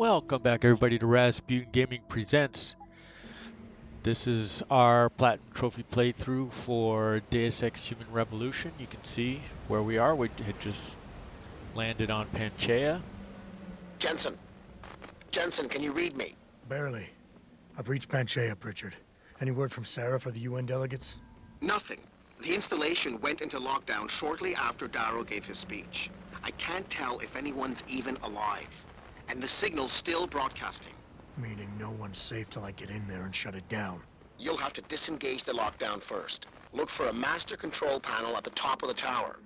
Welcome back everybody to Rasputin Gaming Presents. This is our Platinum Trophy playthrough for Deus Ex Human Revolution. You can see where we are. We had just landed on Panchaea. Jensen. Jensen, can you read me? Barely. I've reached Panchaea, Pritchard. Any word from Sarah for the UN delegates? Nothing. The installation went into lockdown shortly after Darrow gave his speech. I can't tell if anyone's even alive. And the signal's still broadcasting. Meaning no one's safe till I get in there and shut it down. You'll have to disengage the lockdown first. Look for a master control panel at the top of the tower.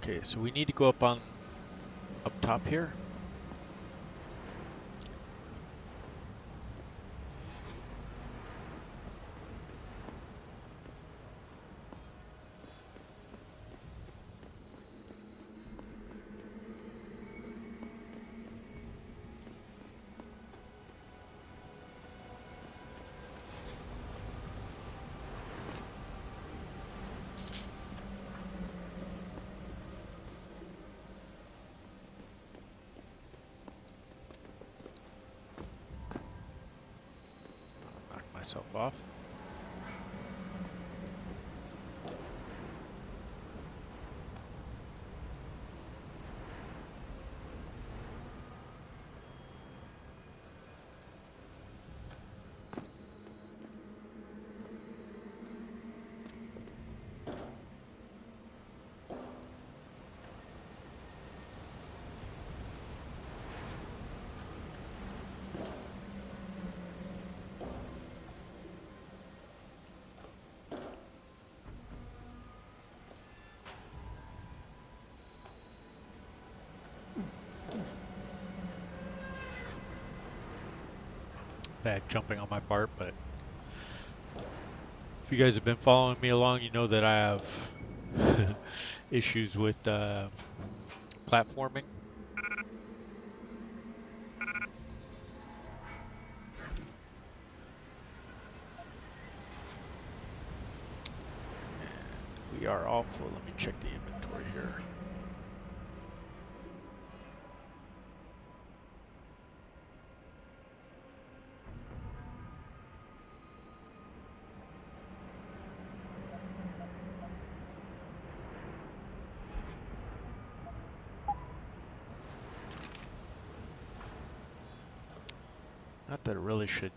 Okay, so we need to go up top here. Myself off. Bad jumping on my part, but if you guys have been following me along, you know that I have issues with platforming. And we are all full. Let me check the inventory here. Not that it really should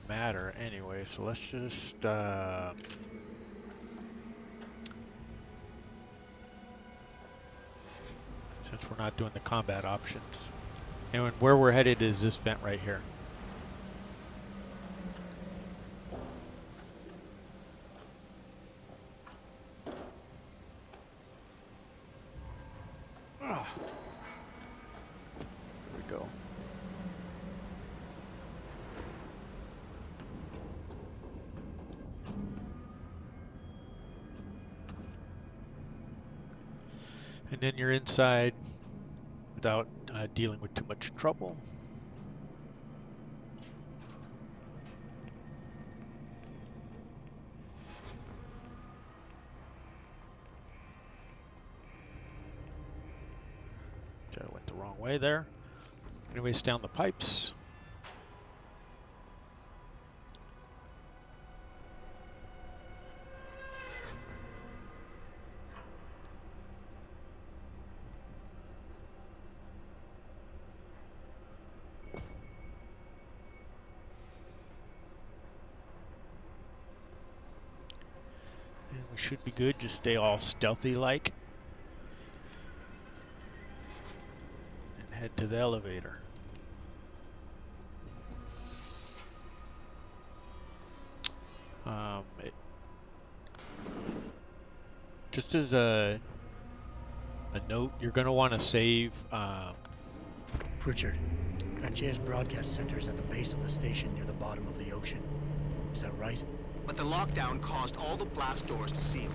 matter anyway, so let's just since we're not doing the combat options. And where we're headed is this vent right here. There we go. And then you're inside without dealing with too much trouble. I went the wrong way there. Anyways, down the pipes. And we should be good, just stay all stealthy like. And head to the elevator. Just as a note, you're going to want to save. Pritchard, Panchaea's broadcast center is at the base of the station near the bottom of the ocean. Is that right? But the lockdown caused all the blast doors to seal.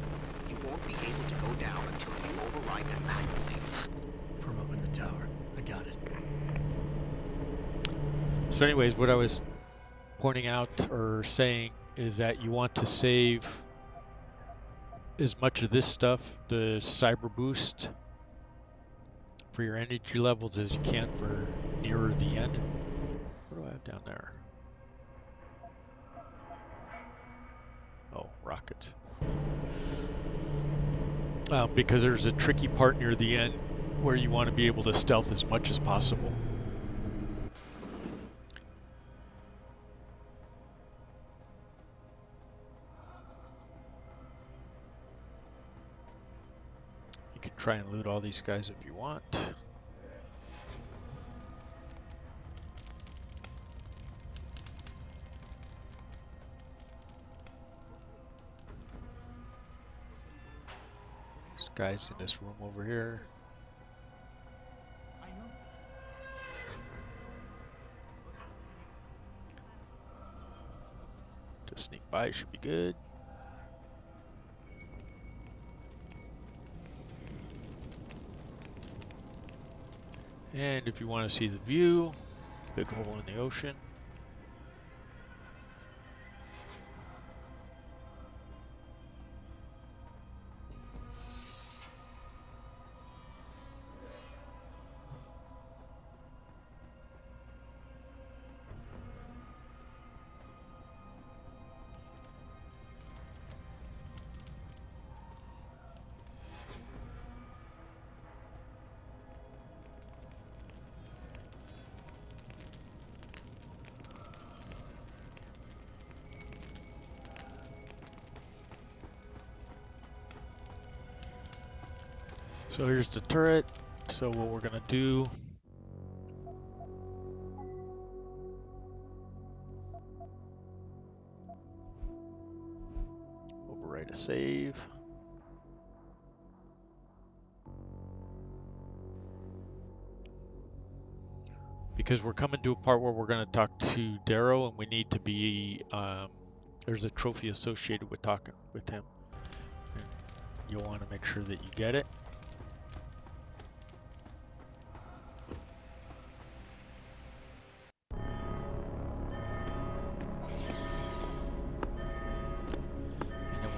You won't be able to go down until you override them manually. From up in the tower. I got it. So anyways, what I was pointing out or saying is that you want to save as much of this stuff, the cyber boost, for your energy levels as you can for nearer the end. What do I have down there? Oh, rockets. Because there's a tricky part near the end where you want to be able to stealth as much as possible. You can try and loot all these guys if you want. This guy's in this room over here. Just sneak by, should be good. And if you want to see the view, big hole in the ocean. So here's the turret. So what we're gonna do, overwrite a save. Because we're coming to a part where we're gonna talk to Darrow and we need to be, there's a trophy associated with talking with him. And you'll want to make sure that you get it.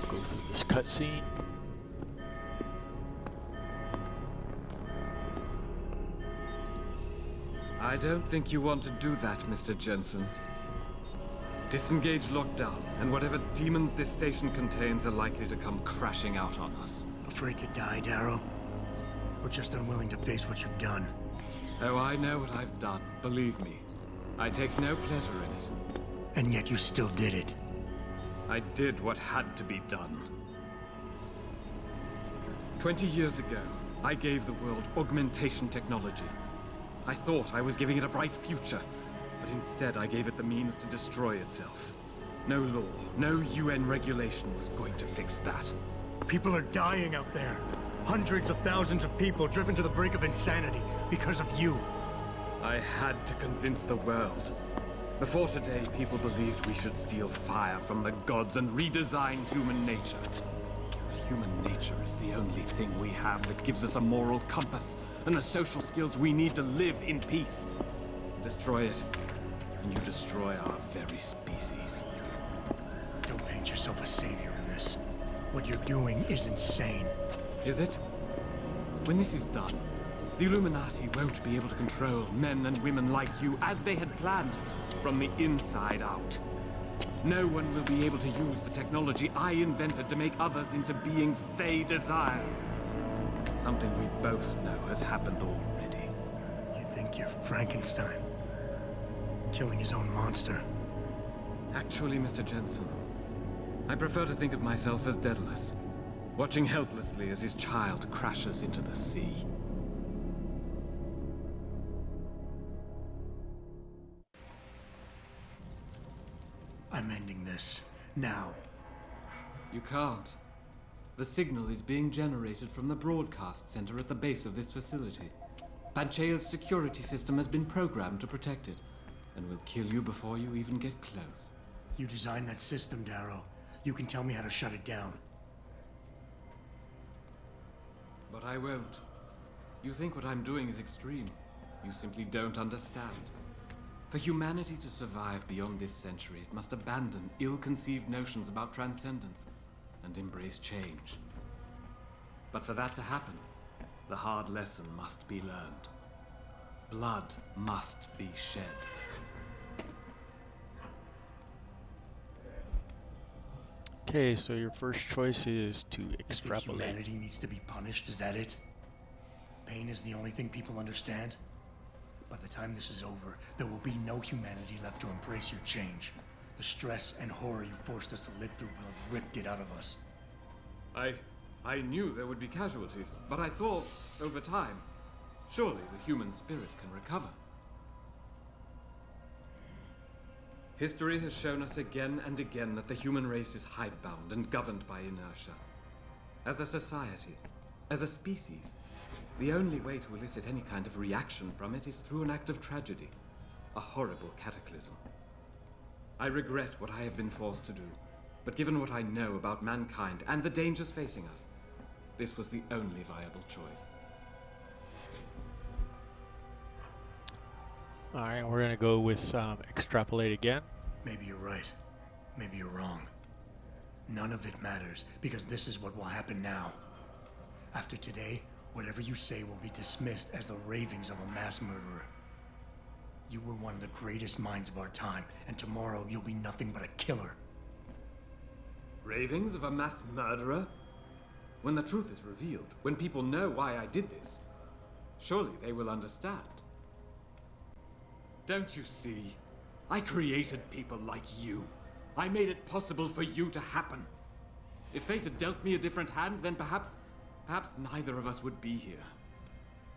Go through this cutscene. I don't think you want to do that, Mr. Jensen. Disengage lockdown, and whatever demons this station contains are likely to come crashing out on us. Afraid to die, Darrow? Or just unwilling to face what you've done? Oh, I know what I've done, believe me. I take no pleasure in it. And yet you still did it. I did what had to be done. 20 years ago, I gave the world augmentation technology. I thought I was giving it a bright future, but instead I gave it the means to destroy itself. No law, no UN regulation was going to fix that. People are dying out there. Hundreds of thousands of people driven to the brink of insanity because of you. I had to convince the world. Before today, people believed we should steal fire from the gods and redesign human nature. But human nature is the only thing we have that gives us a moral compass and the social skills we need to live in peace. Destroy it, and you destroy our very species. Don't paint yourself a savior in this. What you're doing is insane. Is it? When this is done, the Illuminati won't be able to control men and women like you as they had planned, from the inside out. No one will be able to use the technology I invented to make others into beings they desire. Something we both know has happened already. You think you're Frankenstein? Killing his own monster? Actually, Mr. Jensen, I prefer to think of myself as Daedalus, watching helplessly as his child crashes into the sea. I'm ending this. Now. You can't. The signal is being generated from the broadcast center at the base of this facility. Panchaea's security system has been programmed to protect it, and will kill you before you even get close. You designed that system, Darrow. You can tell me how to shut it down. But I won't. You think what I'm doing is extreme. You simply don't understand. For humanity to survive beyond this century, it must abandon ill-conceived notions about transcendence and embrace change. But for that to happen, the hard lesson must be learned. Blood must be shed. Okay, so your first choice is to You think extrapolate. humanity needs to be punished, is that it? Pain is the only thing people understand? By the time this is over, there will be no humanity left to embrace your change. The stress and horror you forced us to live through will have ripped it out of us. I knew there would be casualties, but I thought, over time, surely the human spirit can recover. History has shown us again and again that the human race is hidebound and governed by inertia. As a society, as a species, the only way to elicit any kind of reaction from it is through an act of tragedy, a horrible cataclysm. I regret what I have been forced to do, but given what I know about mankind and the dangers facing us, this was the only viable choice. Alright, we're going to go with extrapolate again. Maybe you're right. Maybe you're wrong. None of it matters, because this is what will happen now. After today, whatever you say will be dismissed as the ravings of a mass murderer. You were one of the greatest minds of our time, and tomorrow you'll be nothing but a killer. Ravings of a mass murderer? When the truth is revealed, when people know why I did this, surely they will understand. Don't you see? I created people like you. I made it possible for you to happen. If fate had dealt me a different hand, then perhaps neither of us would be here.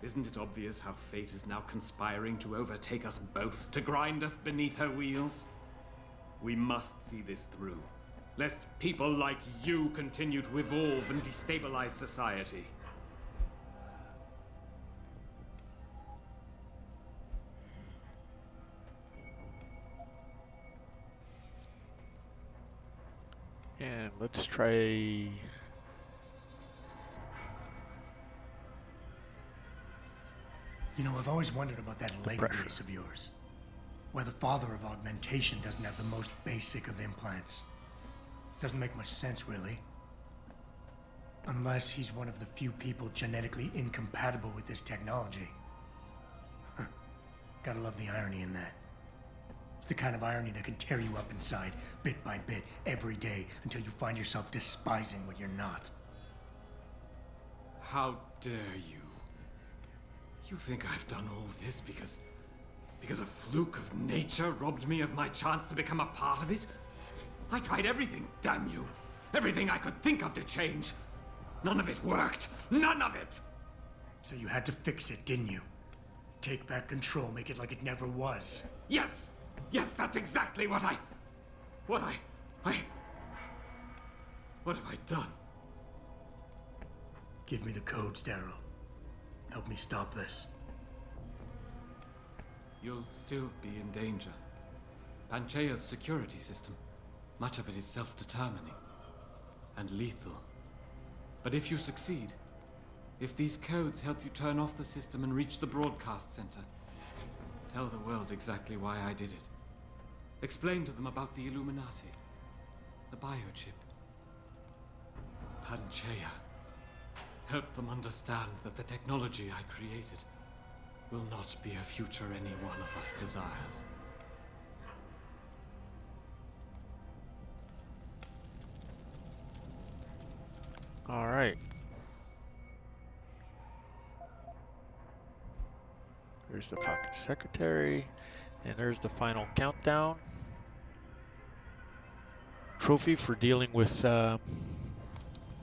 Isn't it obvious how fate is now conspiring to overtake us both, to grind us beneath her wheels? We must see this through, lest people like you continue to evolve and destabilize society. And let's try... You know, I've always wondered about that leg pressure. brace of yours. Why the father of augmentation doesn't have the most basic of implants. Doesn't make much sense, really. Unless he's one of the few people genetically incompatible with this technology. Gotta love the irony in that. It's the kind of irony that can tear you up inside, bit by bit, every day, until you find yourself despising what you're not. How dare you? You think I've done all this because a fluke of nature robbed me of my chance to become a part of it? I tried everything, damn you. Everything I could think of to change. None of it worked. None of it! So you had to fix it, didn't you? Take back control, make it like it never was. Yes! Yes, that's exactly what have I done? Give me the codes, Darrow. Help me stop this. You'll still be in danger. Panchaea's security system, much of it is self-determining and lethal. But if you succeed, if these codes help you turn off the system and reach the broadcast center, tell the world exactly why I did it. Explain to them about the Illuminati, the biochip, Panchaea. Help them understand that the technology I created will not be a future any one of us desires. All right. There's the pocket secretary, and there's the final countdown. Trophy for dealing with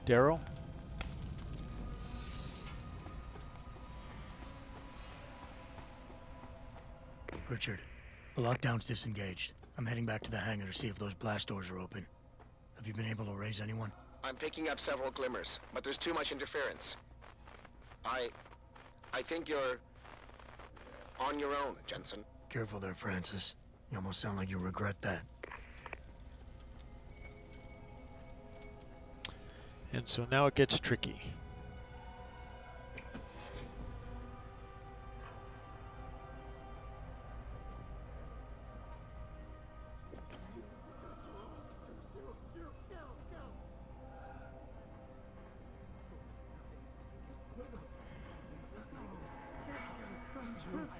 Darrow. Richard, the lockdown's disengaged. I'm heading back to the hangar to see if those blast doors are open. Have you been able to raise anyone? I'm picking up several glimmers, but there's too much interference. I think you're on your own, Jensen. Careful there, Francis. You almost sound like you regret that. And so now it gets tricky.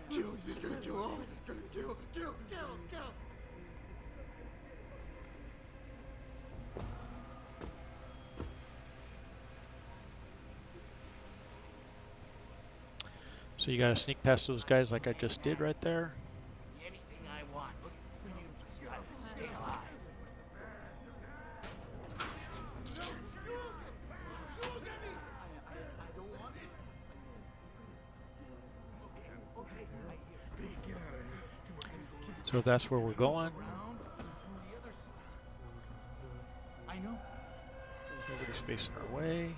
Kill, he's gonna kill all. Gonna kill. So you gotta sneak past those guys like I just did right there. Anything I want. Just gotta stay alive. So that's where we're going. I know. Nobody's facing our way.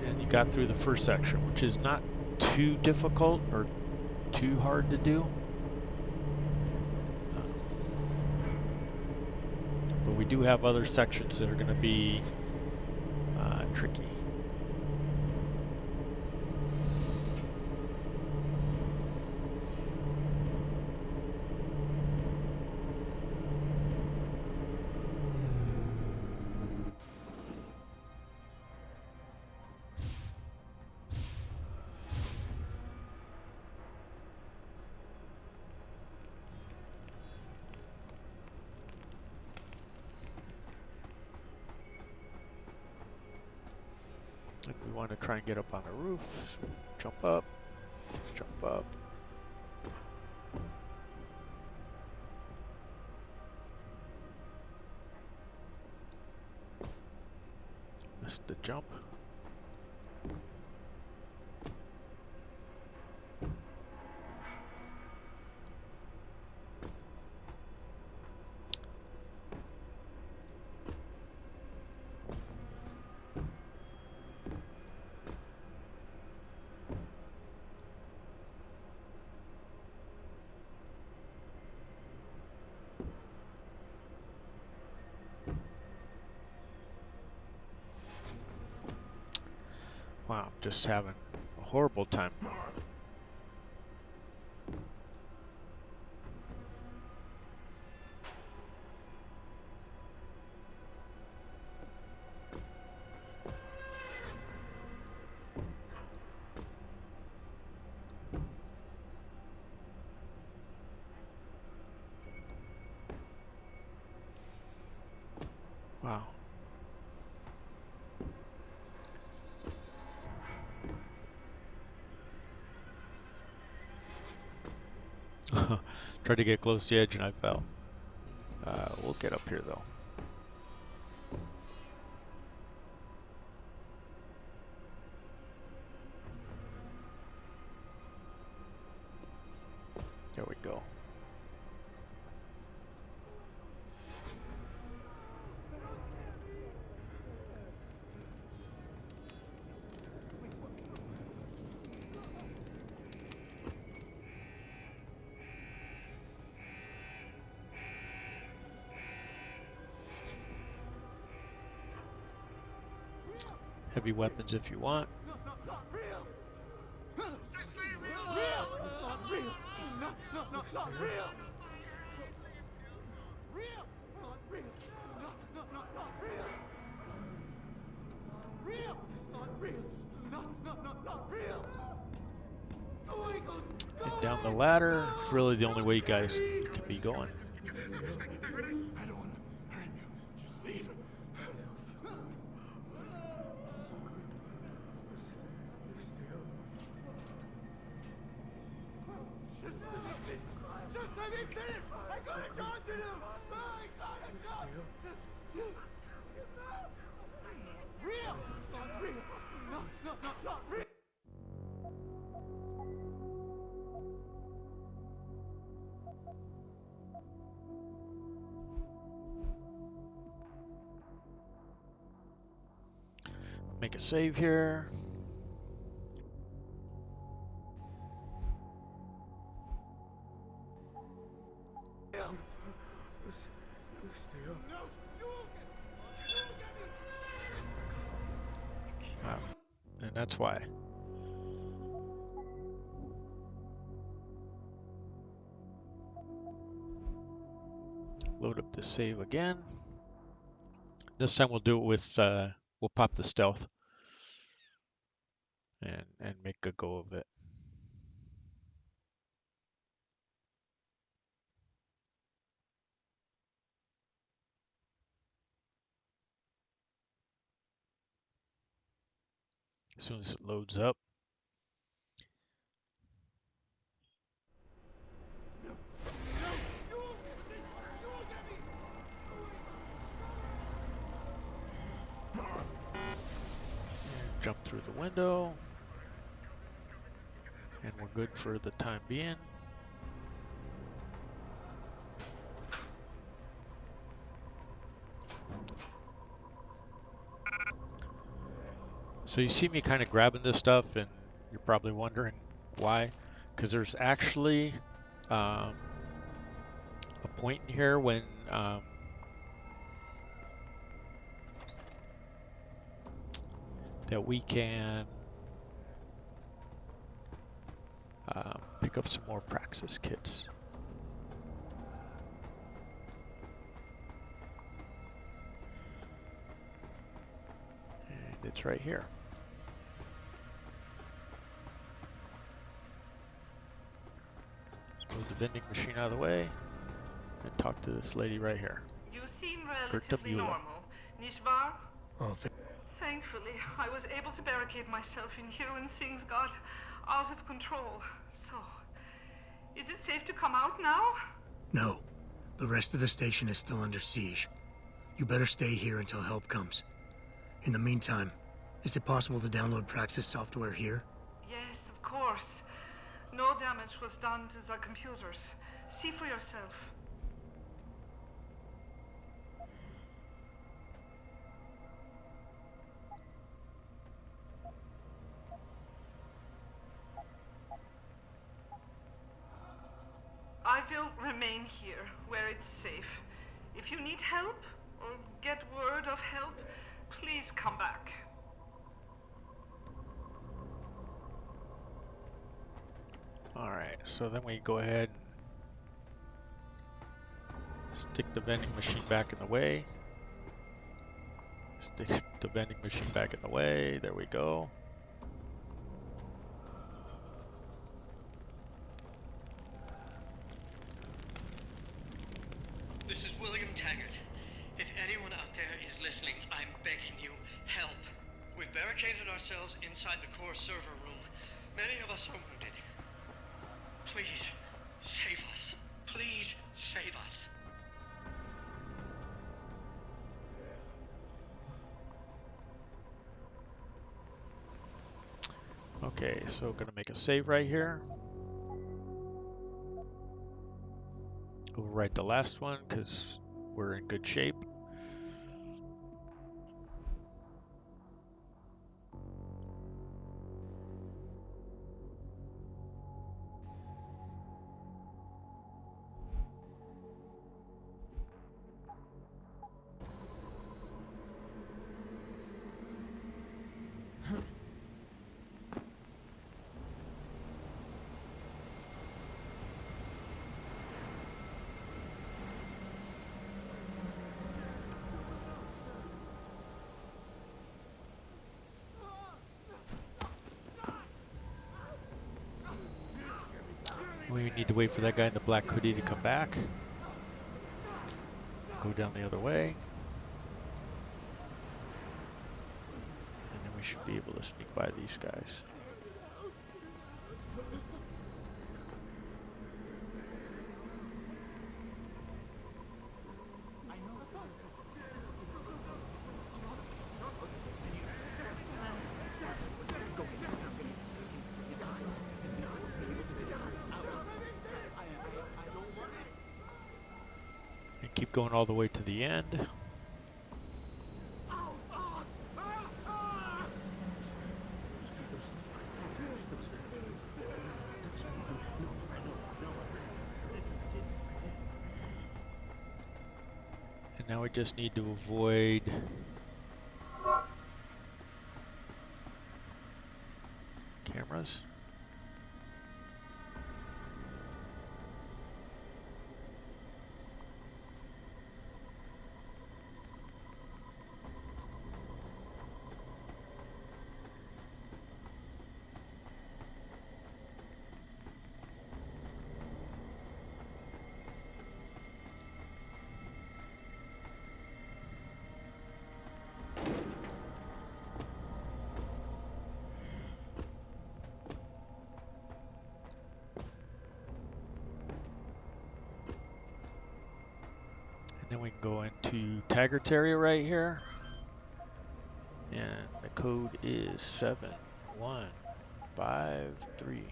And you got through the first section, which is not too difficult or too hard to do. But we do have other sections that are going to be tricky. Like we want to try and get up on the roof. So jump up, jump up. Missed the jump. Wow, I'm just having a horrible time. Wow. Tried to get close to the edge and I fell. We'll get up here though. There we go. Heavy weapons if you want. Not real. Just leave me alone. Not real. Not real. Real. Not real. Not real. Real. Not real. Not real. Go Eagles. And down the ladder. It's really the only way you guys can be going. I don't want to hurt you. Just leave. Just let me finish. I got a job to do. I got a job. Real. Not real. Not real. Make a save here. Wow. And that's why. Load up the save again. This time we'll do it with we'll pop the stealth and make a go of it. As soon as it loads up. Jump through the window. And we're good for the time being. So you see me kind of grabbing this stuff, and you're probably wondering why. Because there's actually a point in here when that we can pick up some more praxis kits. And it's right here. Let's move the vending machine out of the way and talk to this lady right here. You seem relatively normal, nicht wahr? Oh, Thankfully, I was able to barricade myself in here when things got out of control. So, is it safe to come out now? no. The rest of the station is still under siege. You better stay here until help comes. In the meantime, is it possible to download Praxis software here? Yes, of course. No damage was done to the computers. See for yourself. I will remain here, where it's safe. If you need help, or get word of help, please come back. Alright, so then we go ahead and stick the vending machine back in the way. Stick the vending machine back in the way. There we go. This is William Taggart. If anyone out there is listening, I'm begging you, help. We've barricaded ourselves inside the core server room. Many of us are wounded. Please, save us. Please, save us. Okay, so gonna make a save right here. Overwrite the last one because we're in good shape. We need to wait for that guy in the black hoodie to come back. Go down the other way. And then we should be able to sneak by these guys. Keep going all the way to the end. And now we just need to avoid cameras. Then we can go into Taggart's area right here. And the code is 7153.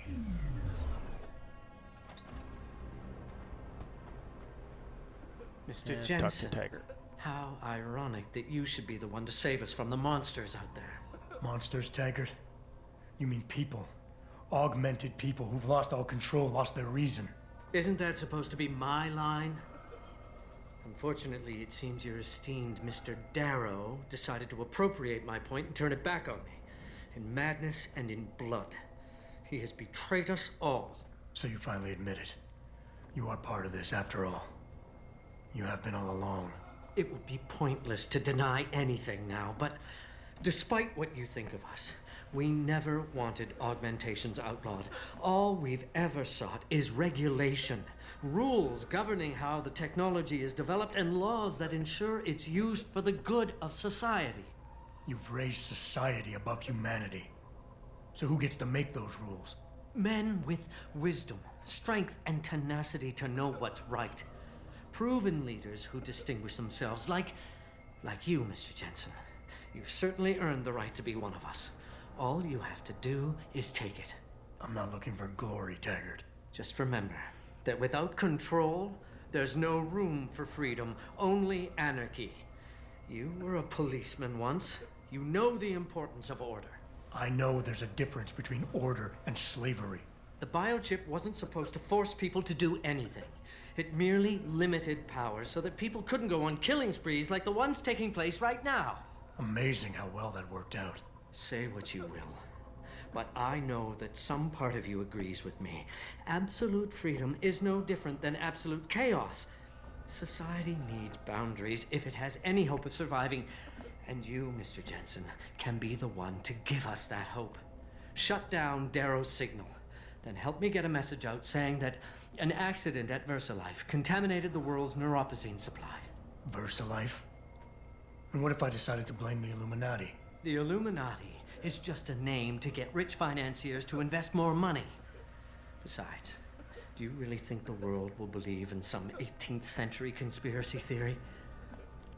Mr. And Jensen, talk to Taggart. how ironic that you should be the one to save us from the monsters out there. Monsters, Taggart? You mean people. Augmented people who've lost all control, lost their reason. Isn't that supposed to be my line? Unfortunately, it seems your esteemed Mr. Darrow decided to appropriate my point and turn it back on me. In madness and in blood. He has betrayed us all. So you finally admit it. You are part of this, after all. You have been all along. It would be pointless to deny anything now, but despite what you think of us, we never wanted augmentations outlawed. All we've ever sought is regulation. Rules governing how the technology is developed and laws that ensure it's used for the good of society. You've raised society above humanity. So who gets to make those rules? Men with wisdom, strength, and tenacity to know what's right. Proven leaders who distinguish themselves like you, Mr. Jensen. You've certainly earned the right to be one of us. All you have to do is take it. I'm not looking for glory, Taggart. Just remember that without control, there's no room for freedom, only anarchy. You were a policeman once. You know the importance of order. I know there's a difference between order and slavery. The biochip wasn't supposed to force people to do anything. It merely limited power so that people couldn't go on killing sprees like the ones taking place right now. Amazing how well that worked out. Say what you will, but I know that some part of you agrees with me. Absolute freedom is no different than absolute chaos. Society needs boundaries if it has any hope of surviving, and you, Mr. Jensen, can be the one to give us that hope. Shut down Darrow's signal, then help me get a message out saying that an accident at VersaLife contaminated the world's neuropozyne supply. VersaLife? And what if I decided to blame the Illuminati? The Illuminati is just a name to get rich financiers to invest more money. Besides, do you really think the world will believe in some 18th century conspiracy theory?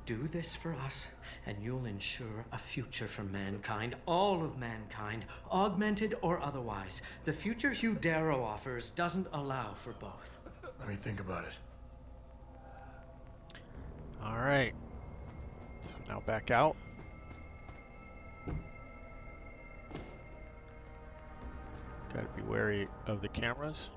Do this for us, and you'll ensure a future for mankind, all of mankind, augmented or otherwise. The future Hugh Darrow offers doesn't allow for both. Let me think about it. All right. So now back out. Got to be wary of the cameras.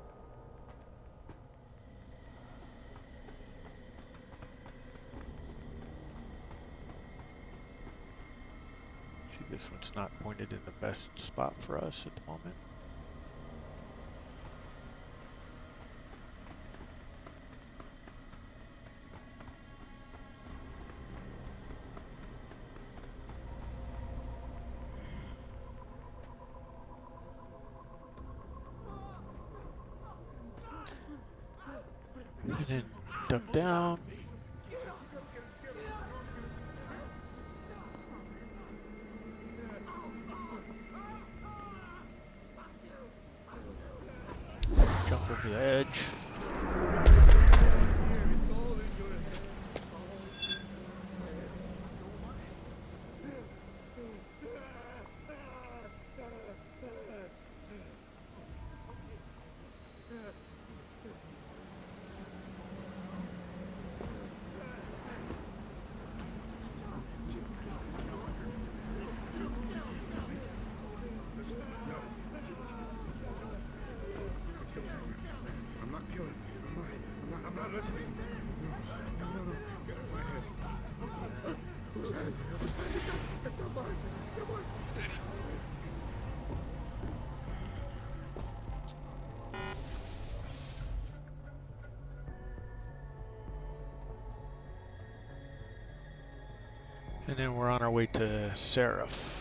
See, this one's not pointed in the best spot for us at the moment. And then duck down. Jump over the edge. And then we're on our way to Seraph.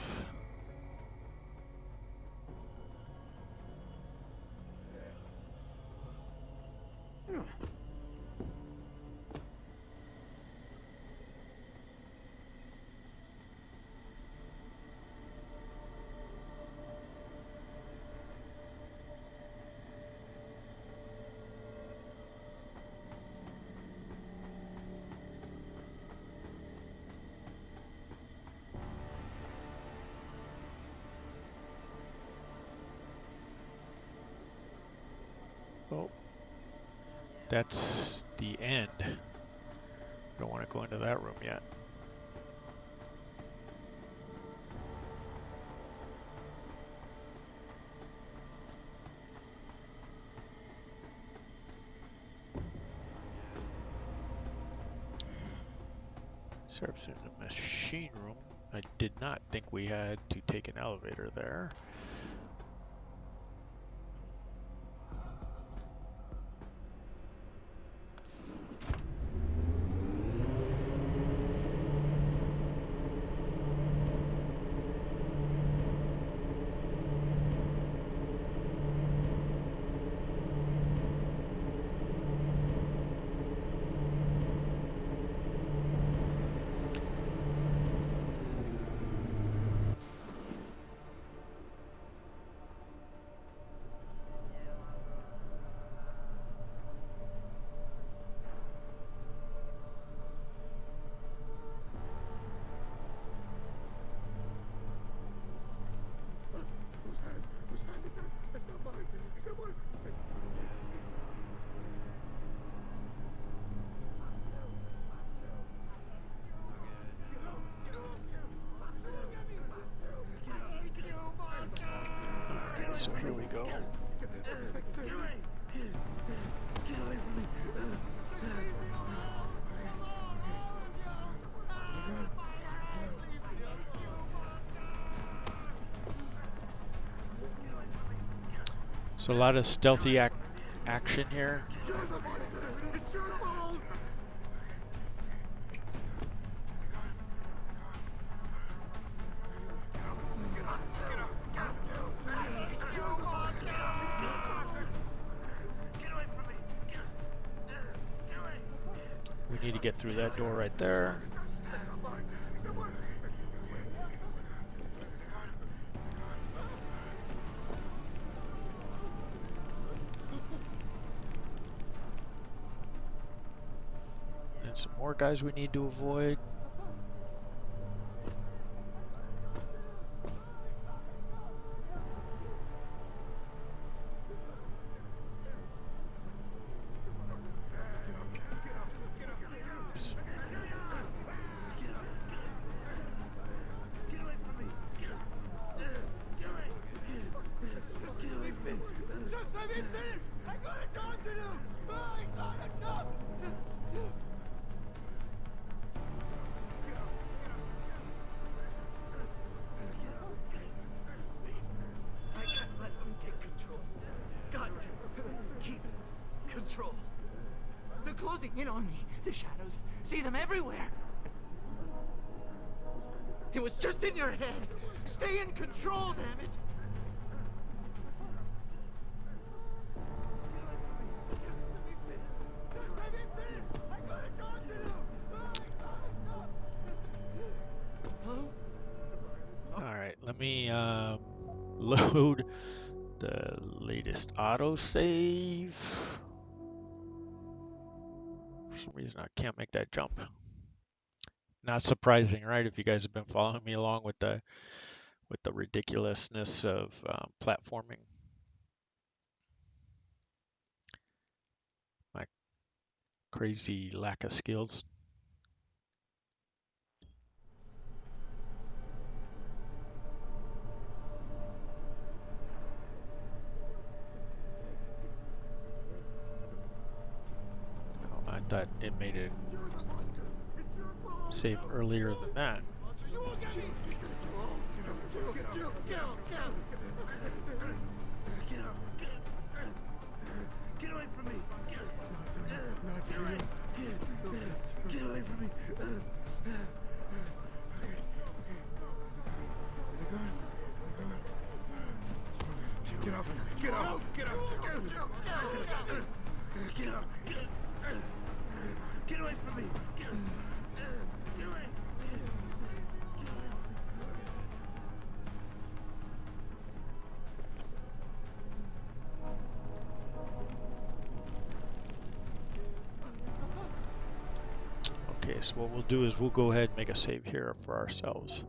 that's the end. I don't want to go into that room yet. Surface in the machine room. I did not think we had to take an elevator there. So here we go. So a lot of stealthy action here. We need to get through that door right there. And some more guys we need to avoid. They're closing in on me. The shadows. See them everywhere. It was just in your head. Stay in control, damn it. All right, let me load the latest autosave. For some reason, I can't make that jump. Not surprising, right? If you guys have been following me along with the ridiculousness of platforming, my crazy lack of skills. Oh, I thought it made it save earlier than that. Get away from me! Not for real. Get away from me! Get off! Get off! Get off! Get off! Get away from me! Get away! Okay, so what we'll do is we'll go ahead and make a save here for ourselves.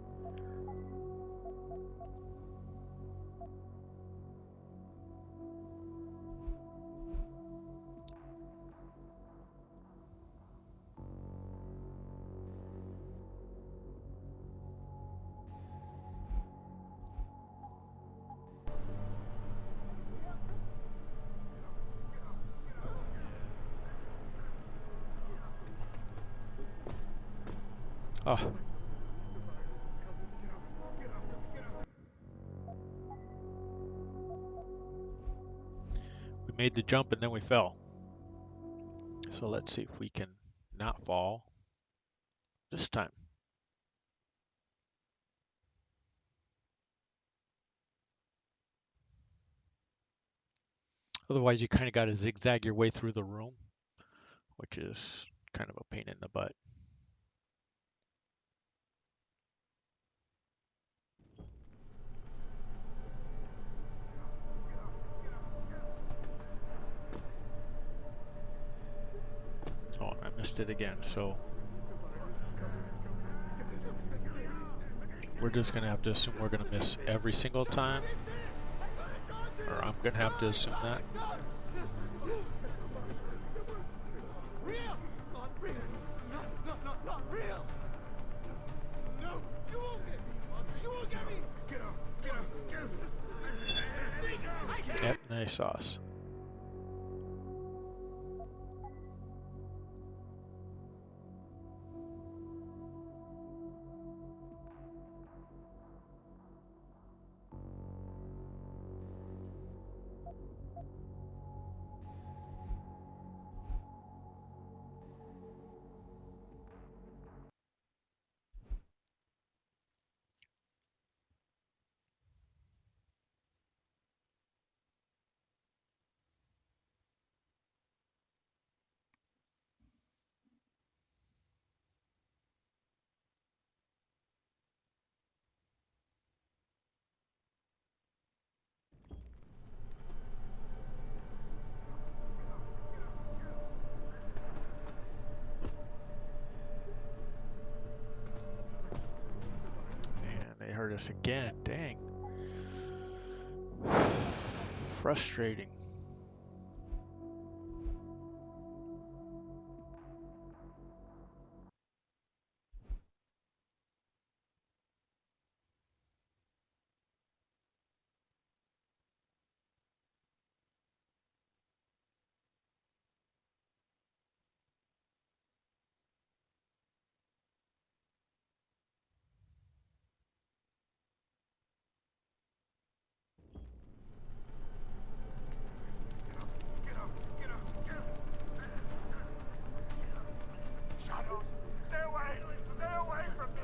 Oh. We made the jump and then we fell. So let's see if we can not fall this time. Otherwise, you kind of got to zigzag your way through the room, which is kind of a pain in the butt. Oh, I missed it again, so we're just going to have to assume we're going to miss every single time, or I'm going to have to assume that. Real! Not real! Not real! No! You won't get me, monster! You won't get me! Get up! Yep, they saw us. They heard us again. Dang. Frustrating. Shadows! Stay away! Stay away from me!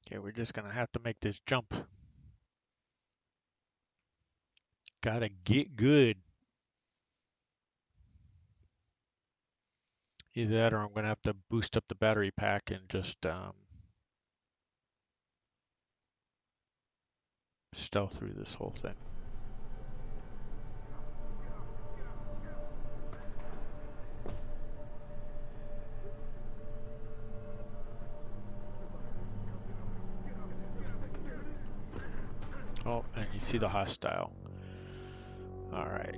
Okay, we're just gonna have to make this jump. Gotta get good. Either that or I'm gonna have to boost up the battery pack and just stealth through this whole thing. Oh, and you see the hostile. All right.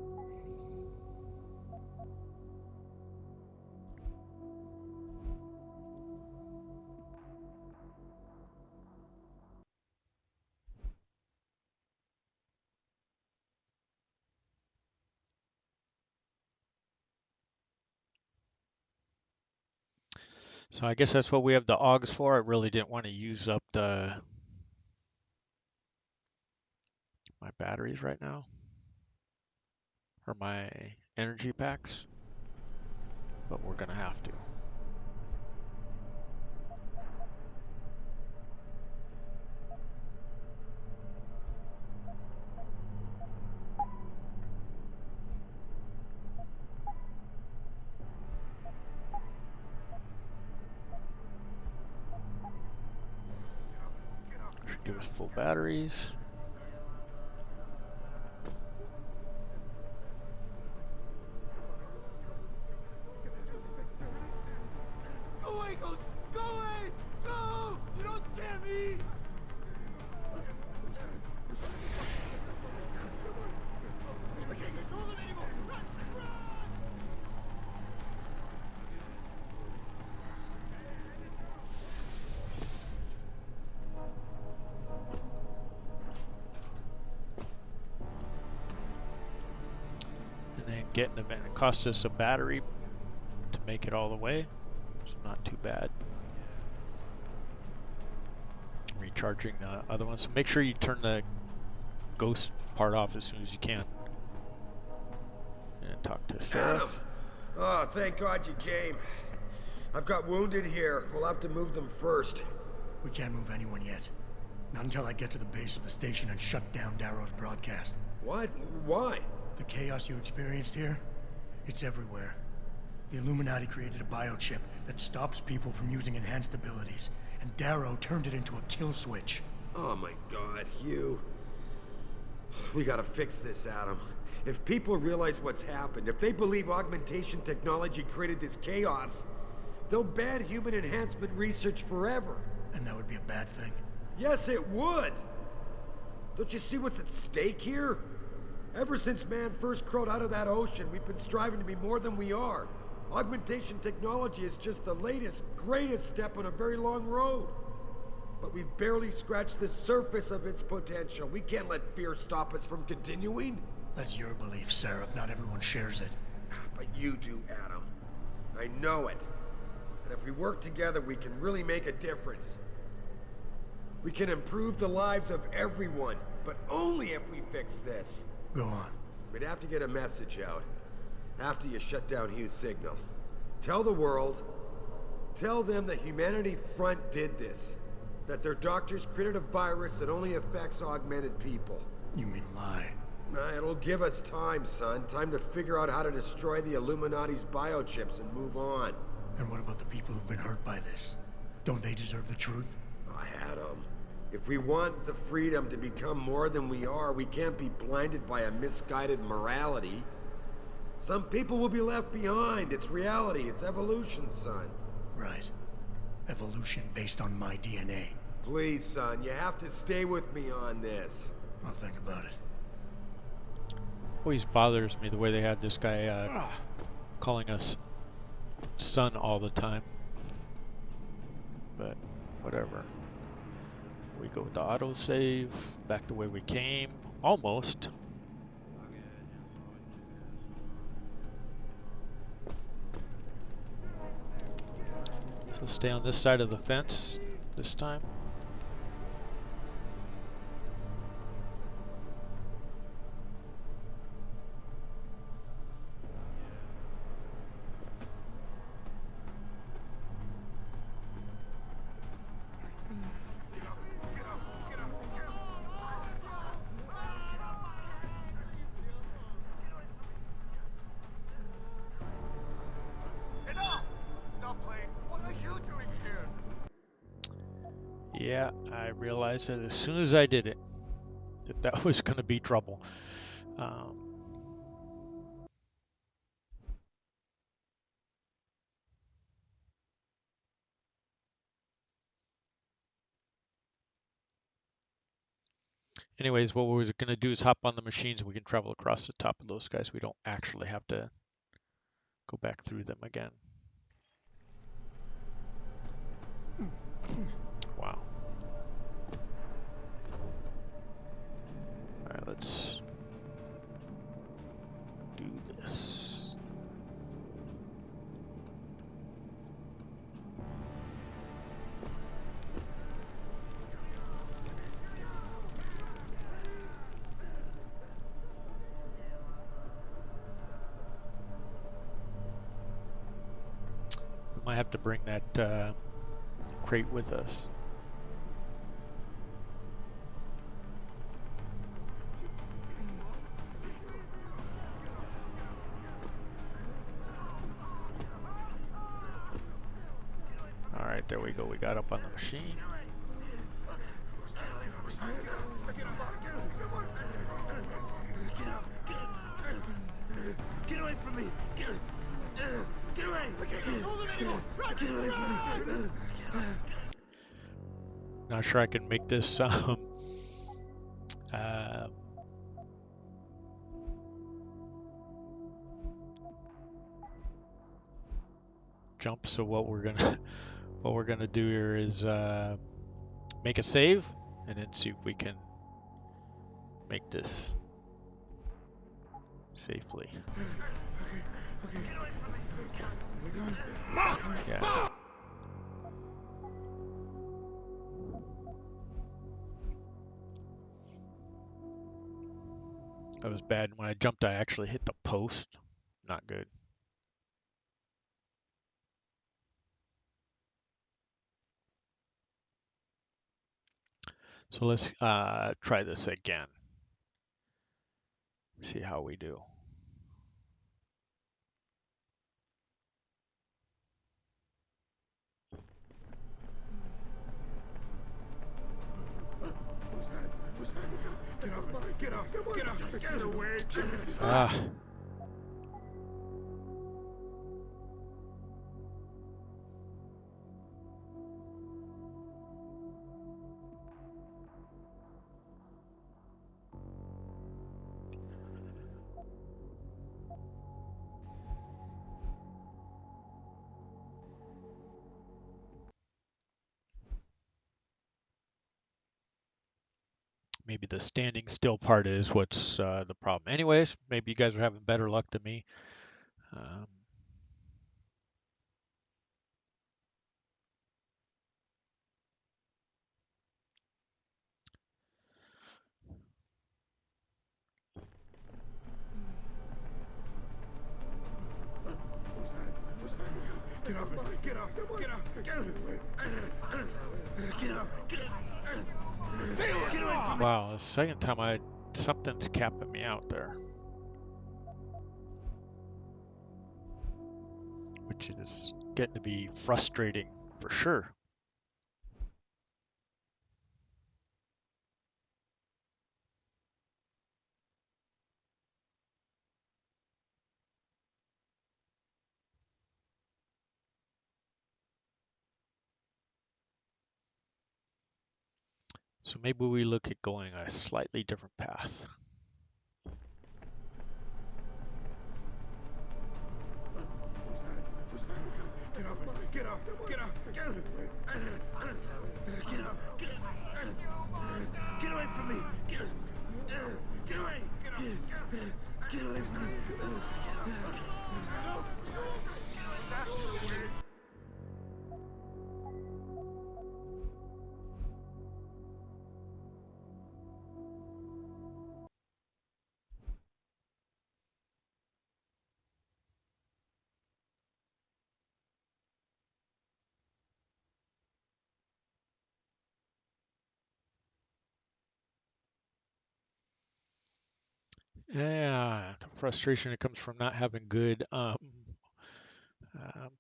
So I guess that's what we have the augs for. I really didn't want to use up my batteries right now, or my energy packs, but we're gonna have to. Should give us full batteries. Go away, Ghost! Go away! Go! You don't scare me! I can't control them anymore! Run! Run! then get an event. It cost us a battery to make it all the way. It's not too bad. Recharging the other one. So make sure you turn the ghost part off as soon as you can. And talk to Sarah. Adam! Oh, thank God you came. I've got wounded here. We'll have to move them first. We can't move anyone yet. Not until I get to the base of the station and shut down Darrow's broadcast. What? Why? The chaos you experienced here, it's everywhere. The Illuminati created a biochip that stops people from using enhanced abilities, and Darrow turned it into a kill switch. Oh my God, you... We gotta fix this, Adam. If people realize what's happened, if they believe augmentation technology created this chaos, they'll ban human enhancement research forever. And that would be a bad thing. Yes, it would! Don't you see what's at stake here? Ever since man first crawled out of that ocean, we've been striving to be more than we are. Augmentation technology is just the latest, greatest step on a very long road. But we've barely scratched the surface of its potential. We can't let fear stop us from continuing. That's your belief, Sarah. Not everyone shares it. But you do, Adam. I know it. And if we work together, we can really make a difference. We can improve the lives of everyone, but only if we fix this. Go on. We'd have to get a message out after you shut down Hugh's signal. Tell the world, tell them the Humanity Front did this. That their doctors created a virus that only affects augmented people. You mean lie? It'll give us time, son. Time to figure out how to destroy the Illuminati's biochips and move on. And what about the people who've been hurt by this? Don't they deserve the truth? Adam, if we want the freedom to become more than we are, we can't be blinded by a misguided morality. Some people will be left behind. It's reality. It's evolution, son. Right. Evolution based on my DNA. Please, son, you have to stay with me on this. I'll think about it. Always bothers me the way they had this guy calling us son all the time. But whatever. We go with the autosave, back the way we came, almost. So stay on this side of the fence this time. Yeah, I realized that as soon as I did it, that was going to be trouble. Anyways, what we're going to do is hop on the machines and we can travel across the top of those guys. We don't actually have to go back through them again. Wow. Alright, let's do this. We might have to bring that crate with us. Alright, there we go. We got up on the machine. Get away from me! Get away! I can't control them anymore! Get away from me! Not sure I can make this jump. So what we're gonna do here is make a save and then see if we can make this. safely. Okay. Yeah. That was bad. When I jumped, I actually hit the post. Not good. So let's try this again. See how we do. Get up. Get away. Ah. Maybe the standing still part is what's the problem. Anyways, maybe you guys are having better luck than me. Get up. Wow, the second time something's capping me out there. Which is getting to be frustrating for sure. So maybe we look at going a slightly different path. Get away from me. Get away. Get away from me. Yeah, the frustration that comes from not having good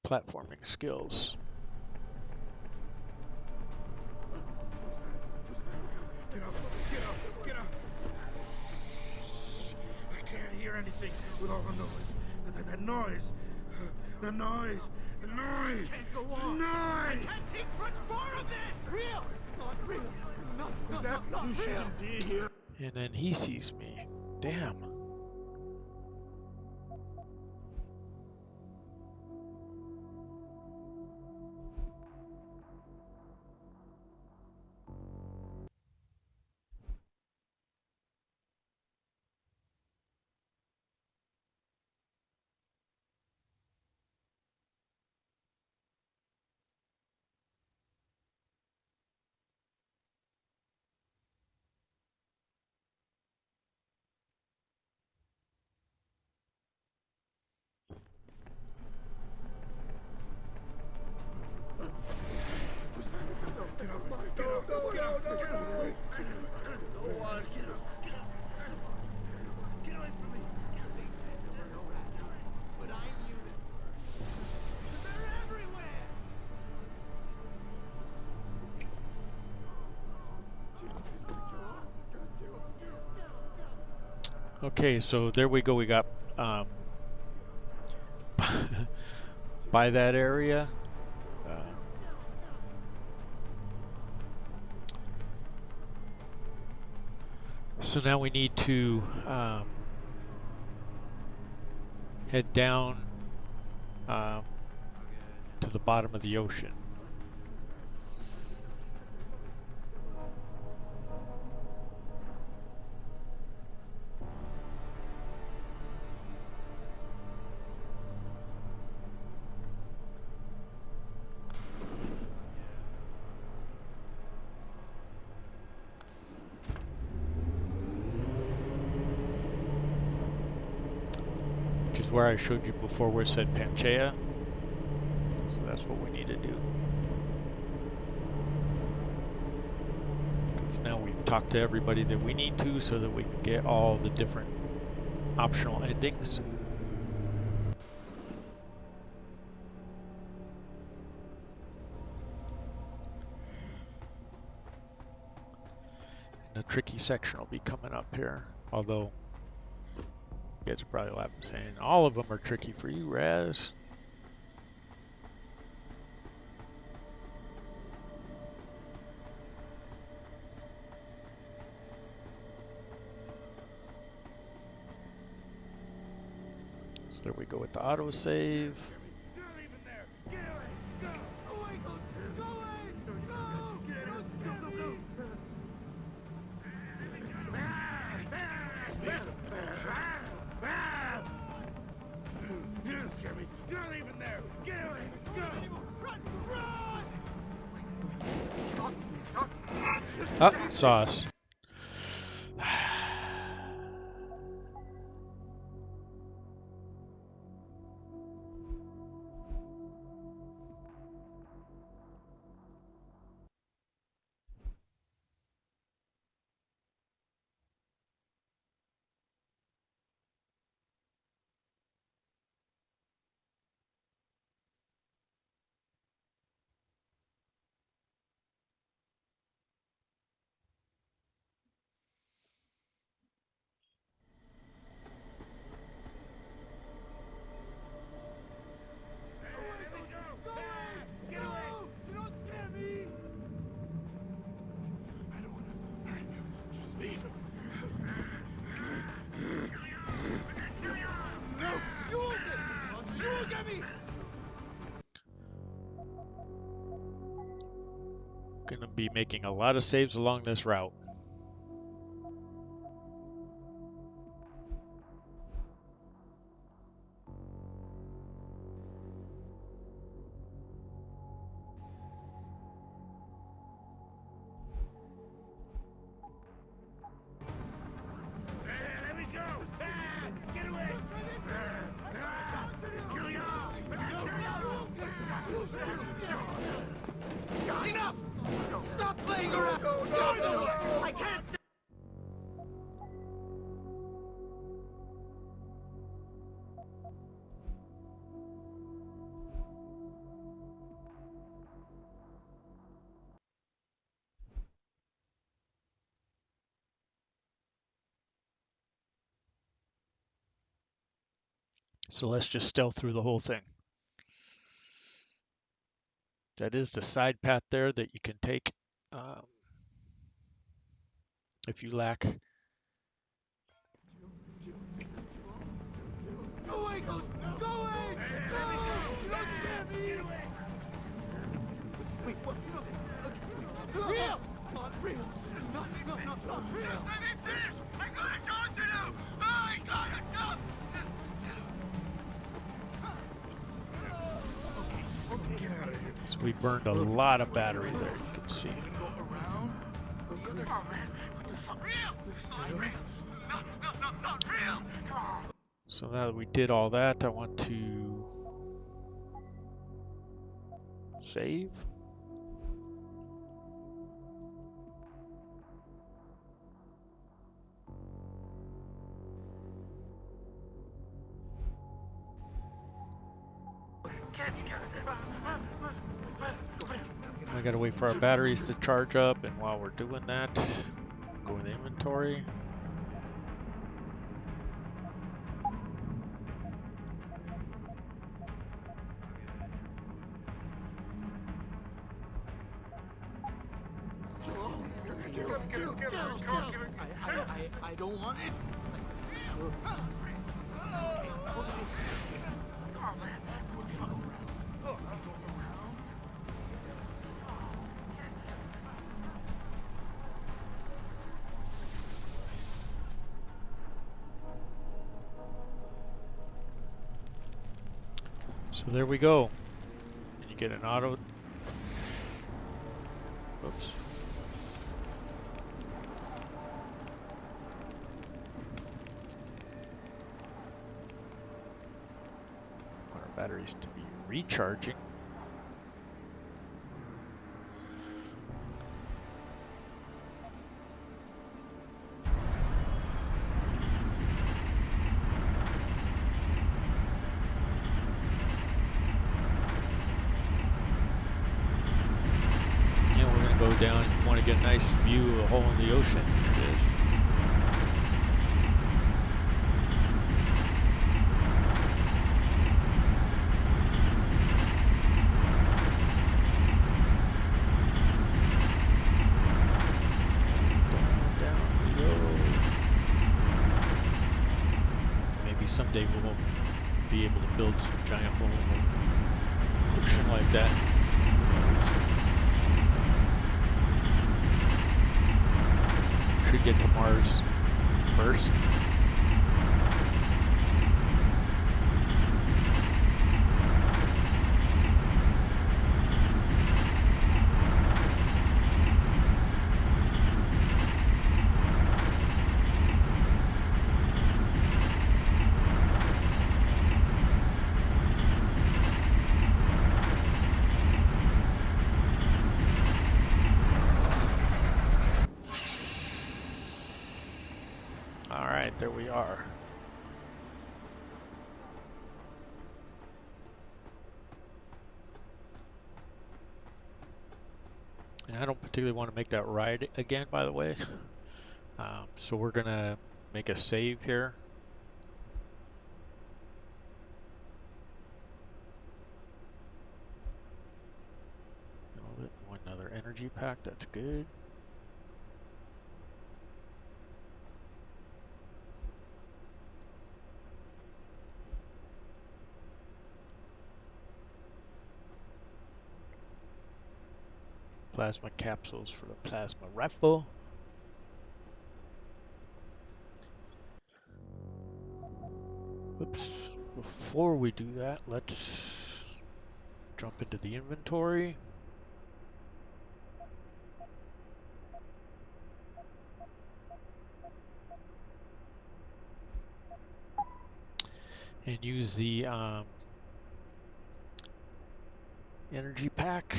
platforming skills. Get up. I can't hear anything with all the noise. That noise. The noise. Go on. Noise. I can't take much more of this. Real. Not real. Not You real. shouldn't be here. And then he sees me. Damn. Okay, so there we go. We got by that area. So now we need to head down to the bottom of the ocean. which is where I showed you before where it said Panchaea. So that's what we need to do. Because now we've talked to everybody that we need to so that we can get all the different optional endings. And the tricky section will be coming up here, although you guys are probably laughing saying all of them are tricky for you, Raz. So there we go with the autosave. You're not even there. Get away. Go. Away, go. Go away. Go. Get out. Go, go, go. You don't scare me. You're not even there. Get away. Go. Run. Run. Oh, saw us. Get away. You don't scare me. I don't want to hurt you. Just leave him. No, you won't get me. You won't get me. Gonna be making a lot of saves along this route. Let me go. Get away. Kill you all. Enough! Stop playing around! I can't stop! So let's just stealth through the whole thing. That is the side path there that you can take if you lack. Go away, Ghost! Go away! No! You don't scare me! Get away! Wait, what? Real! Not real! Not real! Just let me finish! I got a job to do! I got a job to... Okay, get out of here. So we burned a lot of battery there, you can see. Go around? The other... Oh, man. What the fuck? Real! Not real! Not real! Come on! So now that we did all that, I want to save. Get it together. I gotta wait for our batteries to charge up, and while we're doing that, go in the inventory. I don't want it. Come on, man. What the fuck around? So there we go. And you get an auto. Oops. batteries to be recharging. Yeah, we're gonna go down. If you want to get a nice view of a hole in the ocean, here it is. Someday we won't be able to build some giant hole in the ocean like that. Should get to Mars first. Alright, there we are. And I don't particularly want to make that ride again, by the way. So we're gonna make a save here. One other energy pack, that's good. Plasma capsules for the plasma rifle. Oops. Before we do that, let's jump into the inventory. And use the energy pack.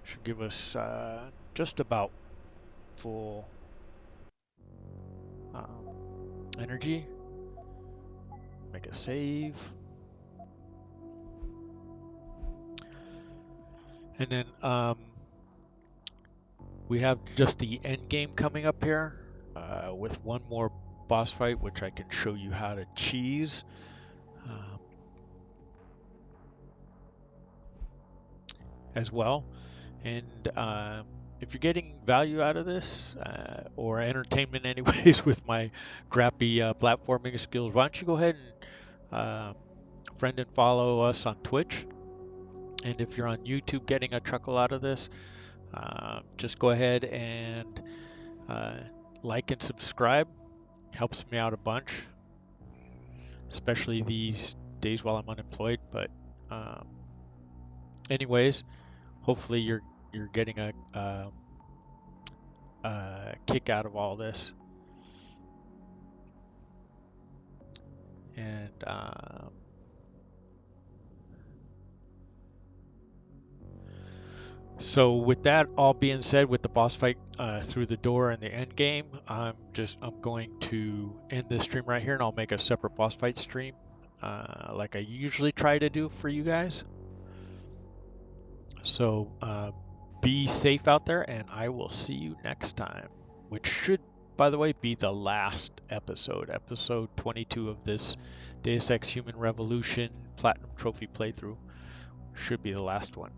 Should give us just about full energy. Make a save. And then we have just the end game coming up here with one more boss fight, which I can show you how to cheese. As well. And if you're getting value out of this or entertainment anyways with my crappy platforming skills, why don't you go ahead and friend and follow us on Twitch. And if you're on YouTube getting a chuckle out of this, just go ahead and like and subscribe. Helps me out a bunch, especially these days while I'm unemployed. But anyways, hopefully you're getting a kick out of all this. And so with that all being said, with the boss fight through the door and the end game, I'm going to end this stream right here, and I'll make a separate boss fight stream like I usually try to do for you guys. So be safe out there, and I will see you next time, which should, by the way, be the last episode 22 of this Deus Ex Human Revolution Platinum Trophy playthrough. Should be the last one.